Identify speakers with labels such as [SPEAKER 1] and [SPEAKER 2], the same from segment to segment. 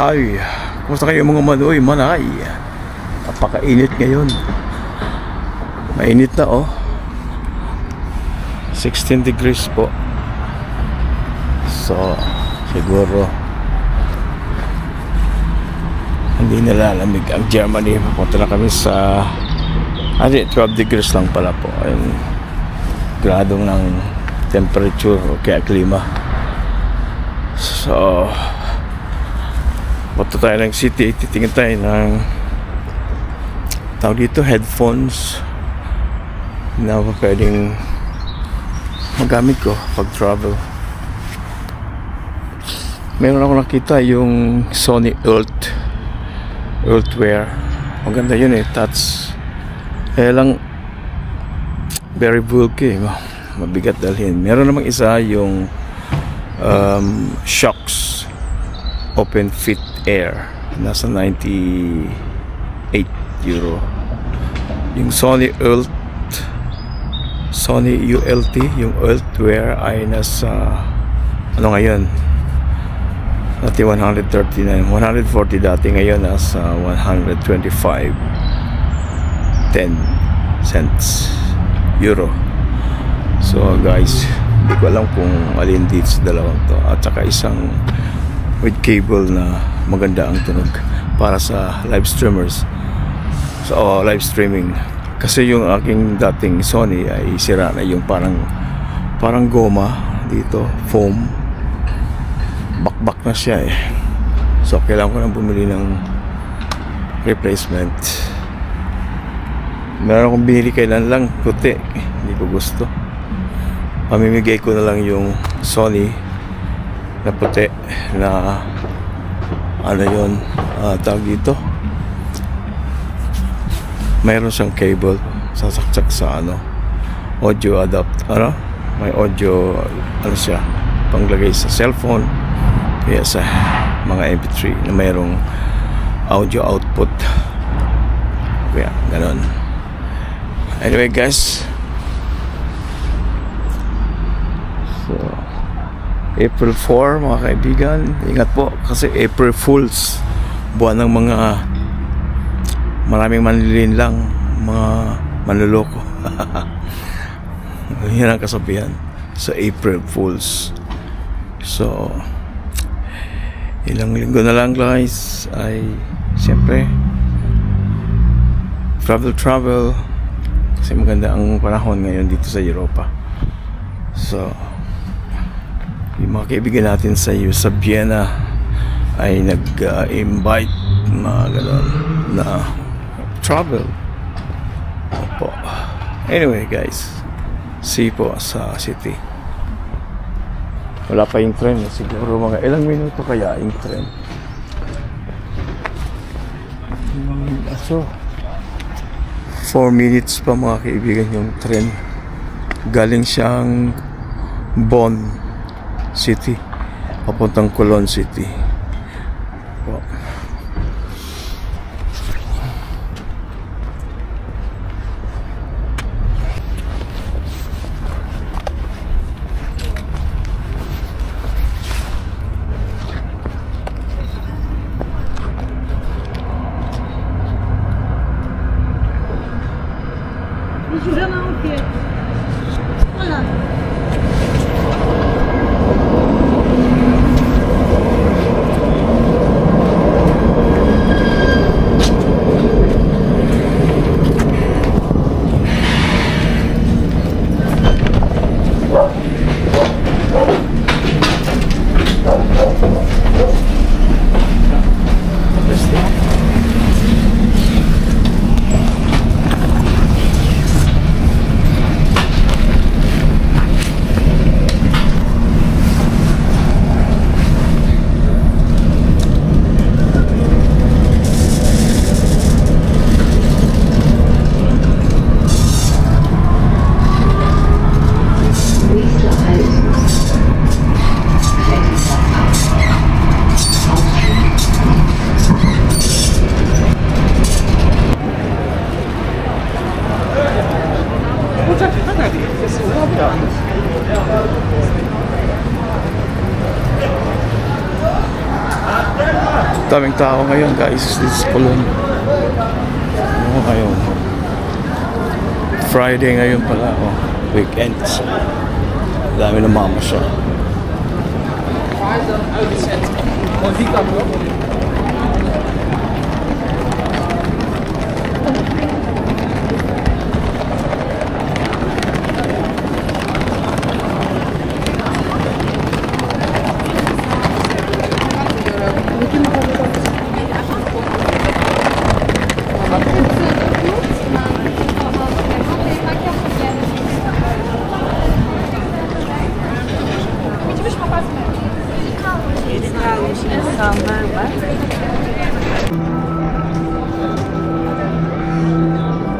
[SPEAKER 1] Hi, kumusta kayo mga manoy, manay? Napakainit ngayon. Mainit na oh. 16 degrees po. So, siguro hindi nalalamig ang Germany. Papunta na kami sa 12 degrees lang pala po. Ayun, gradong ng temperature o kaya klima. So, punta tayo ng city. Titingin tayo ng tawag dito, headphones na pwedeng magamit ko pag travel. Meron ako nakita yung Sony Ultwear. Maganda yun eh, touch. Kaya lang very bulky, mabigat dalhin. Meron namang isa yung Shocks Open Fit Air, nasa 98 euro. Yung Sony ULT, yung Ultwear ay nasa ano ngayon, dati 139, 140 dati, ngayon nasa 125 10 cents euro. So guys, hindi ko alam kung alin dito sa dalawang to, at saka isang with cable na maganda ang tunog para sa live streamers. So live streaming, kasi yung aking dating Sony ay sira na, yung parang goma dito, foam, bakbak na siya eh. So kailangan ko nang bumili ng replacement. Meron akong binili kailan lang, puti, hindi ko gusto. Pamimigay ko na lang yung Sony na puti na ano yun, tawag dito, mayroon siyang cable sasaksak sa ano, audio adapt, ano, may audio, ano siya, panglagay sa cellphone, kaya sa mga MP3 na mayroong audio output, kaya ganon. Anyway guys, so April 4 mga kaibigan, ingat po kasi April Fools, buwan ng mga maraming manlilin lang, mga manluloko. Yan ang kasabihan sa April Fools. So ilang linggo na lang guys ay siyempre travel kasi maganda ang panahon ngayon dito sa Europa. So yung mga kaibigan natin sa Vienna ay nag-invite mga gano'n na travel po. Anyway guys, see po sa city. Wala pa yung tren, siguro mga ilang minuto kaya yung tren. So 4 minutes pa mga kaibigan yung tren. Galing siyang Bonn City papuntang Cologne City. Wow. Daming tao ngayon guys, this is Colon. Ano ngayon? Friday ngayon pala, oh. Weekend. Dami na mama siya.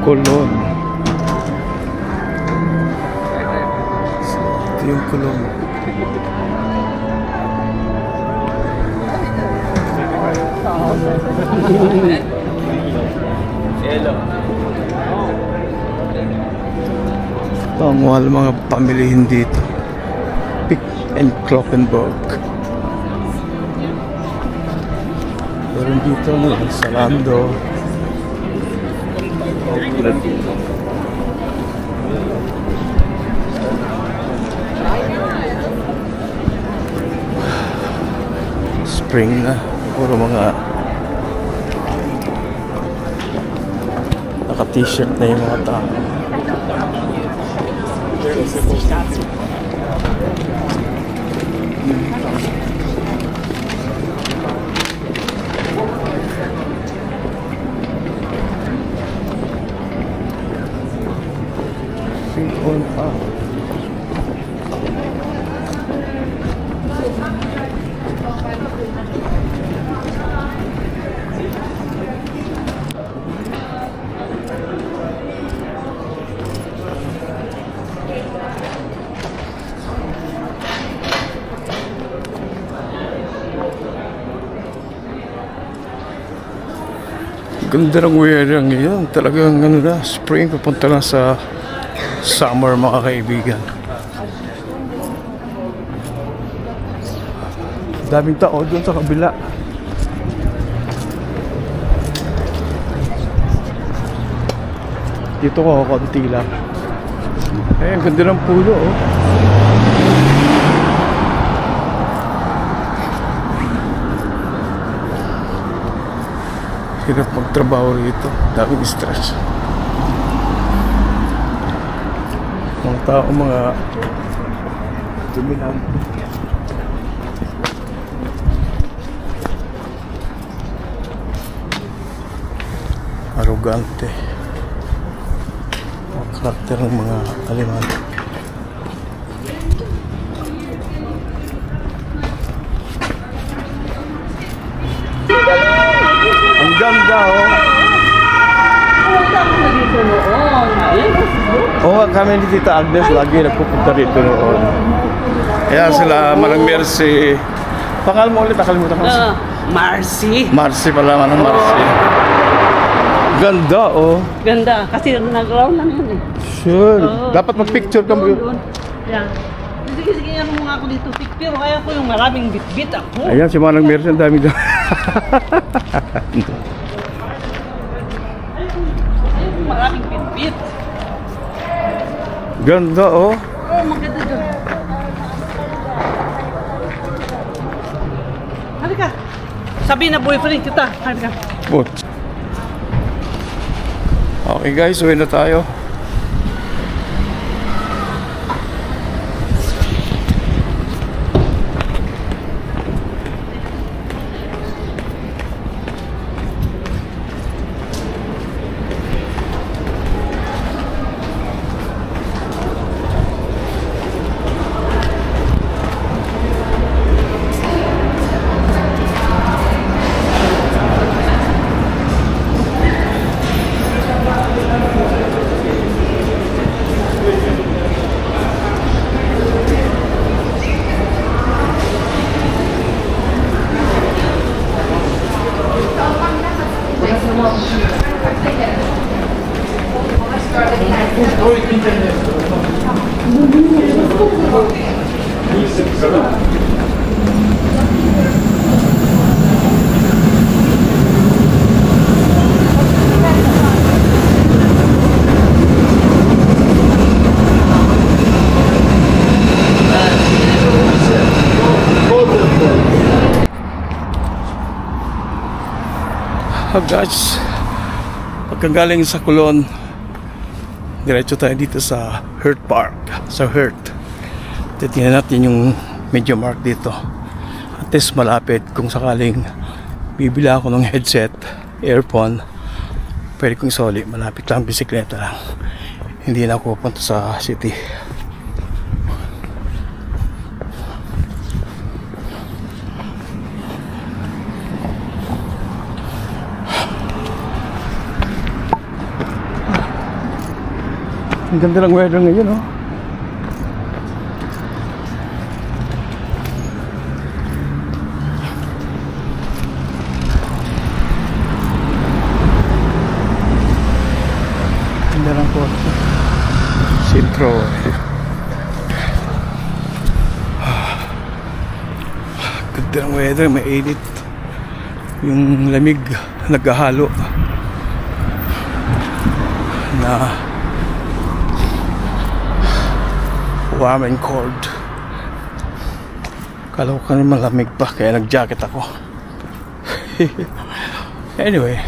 [SPEAKER 1] Colon. Ito yung Colon. Ito ang mga pamilihin dito. Pick and Clockenburg. Meron dito Salando. Spring na, puro mga naka-t-shirt na yung mga tao. On up. Ganda ng weather ngayon. Talagang ano na, spring, papunta na sa summer mga kaibigan. Daming tao doon sa kabila. Dito ko konti lang. Eh, ang ganda ng pulo, oh. Hirap magtrabaho rito. Daming stress. Mga tao, mga dumilang. Arrogante. Ang karakter ng mga Aleman. Ang ganda, oh. Oo, kami ni Tita Agnes lagi nagpupunta rito noon. Kaya sila Manang Mercy. Pangalan mo ulit, nakalimutan ko.
[SPEAKER 2] Marcy.
[SPEAKER 1] Marcy pala, Manang Marcy. Ganda, oh.
[SPEAKER 2] Ganda, kasi nag-round lang yun eh.
[SPEAKER 1] Sure. Dapat mag-picture ka mo.
[SPEAKER 2] Yan. Sige, ano mo nga ako dito picture. Kaya ko yung maraming bit-bit ako.
[SPEAKER 1] Ayan, si Manang Mercy, ang dami doon.
[SPEAKER 2] Maraming bit-bit.
[SPEAKER 1] Ganda, oh.
[SPEAKER 2] Oh, maganda dyan. Halika. Sabi na boyfriend kita. Halika.
[SPEAKER 1] What? Okay guys, uwi na tayo. Guys, pagkagaling sa Coulon, diretso tayo dito sa Hurt Park, sa Hurt. Titingnan natin yung Media Mark dito. At least malapit kung sakaling bibili ako ng headset, earphone, pwede kong isoli. Malapit lang, bisikleta lang. Hindi na ako pupunta sa city. Ang ganda ng weather ngayon, oh. Ganda ng kotse. Sintro. Ganda ng weather, mainit. Yung lamig naghahalo na warm and cold. Kala ko kanina malamig pa kaya nag-jacket ako. Anyway,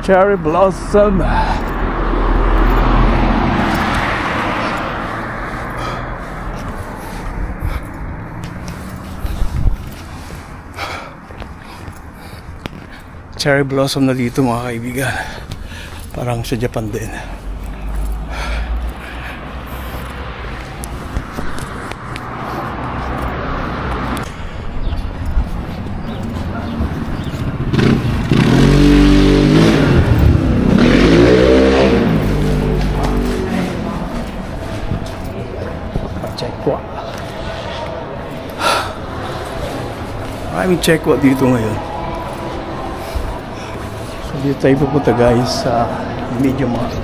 [SPEAKER 1] cherry blossom. Cherry blossom na dito mga kaibigan. Parang sa Japan din. Chekwa. Maraming Chekwa dito ngayon. Dito tayo pupunta guys sa Media Mark.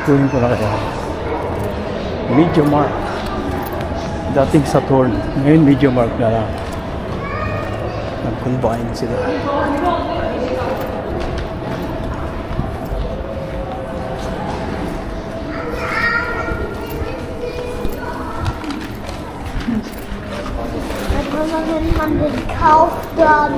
[SPEAKER 1] Kunin ko na kaya. Media Mark. Dating Saturn. Ngayon Media Mark na lang. Nag-combine sila.
[SPEAKER 3] Wenn man den kauft, dann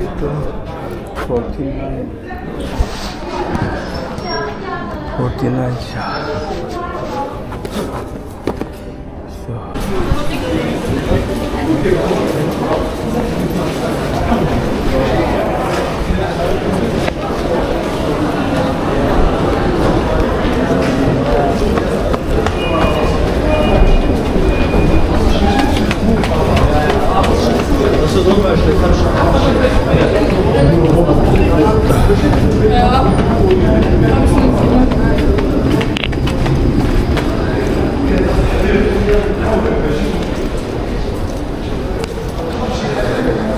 [SPEAKER 1] ito 49 siya. So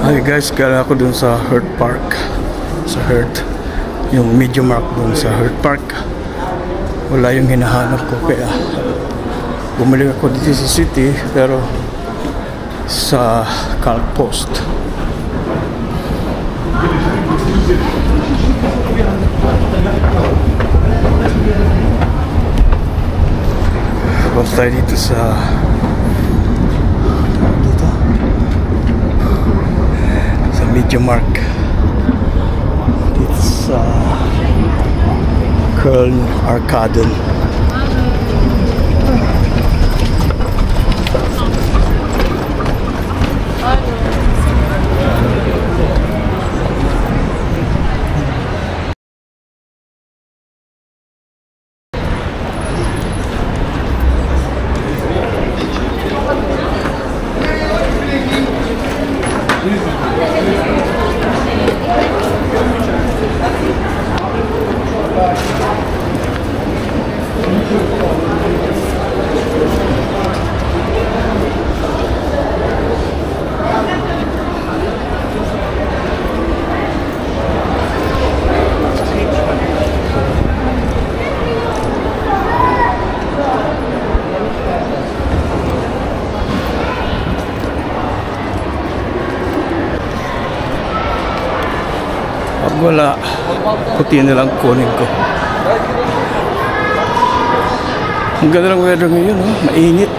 [SPEAKER 1] hi guys, galing ako dun sa Hurt Park. Sa Hurt. Yung Media Mark dun sa Hurt Park. Wala yung hinahanap ko kaya bumalik ako dito sa city pero sa Calc Post. Tapos tayo dito sa Media Mark dito sa Köln Arkaden. wala, puti na lang kunin ko. Ang ganda ng weather ngayon, oh. Mainit.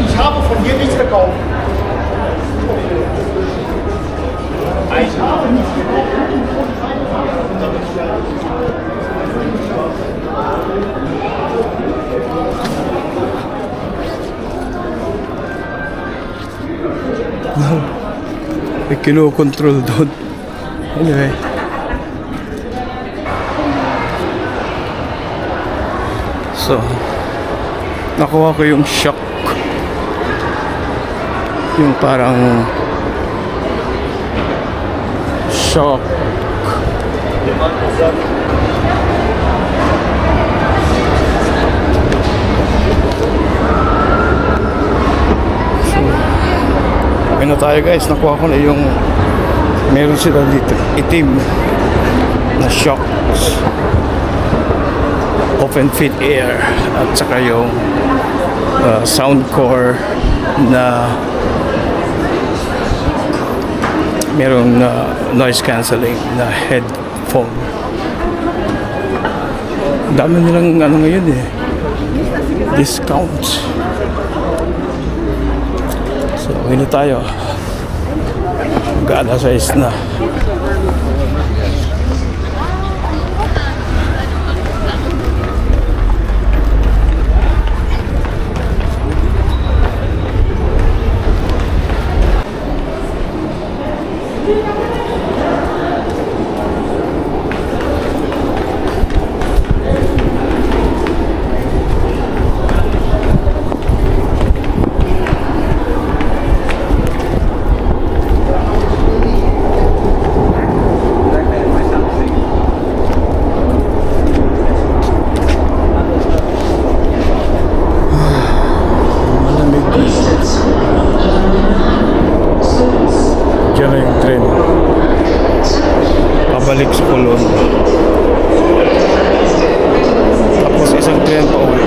[SPEAKER 4] Ich habe von dir nichts gekauft. Ich habe nichts
[SPEAKER 1] Wow. May kinokontrol doon. Anyway. So, nakuha ko yung shock. Yung parang shock. Okay na tayo guys, nakuha ko na yung meron sila dito itim na shocks, open fit air, at saka yung sound core na merong noise cancelling na headphone. Dami nilang ano ngayon eh, discounts. So, hindi tayo. Gala size na. Pabalik sa Colon. Tapos isang tren pa uwi.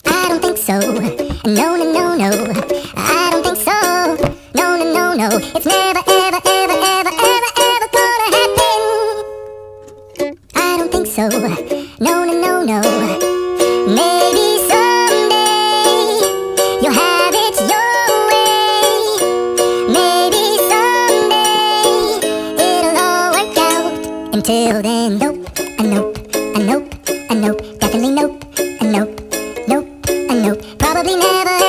[SPEAKER 5] I don't think so. No, no, no, no. I don't think so. No, no, no, no. It's never, ever, ever, ever, ever, ever gonna happen. I don't think so. No, no, no, no. Maybe someday you'll have it your way. Maybe someday it'll all work out. Until then, nope, a nope, a nope, a nope. Definitely nope, a nope, nope, a nope. Probably never.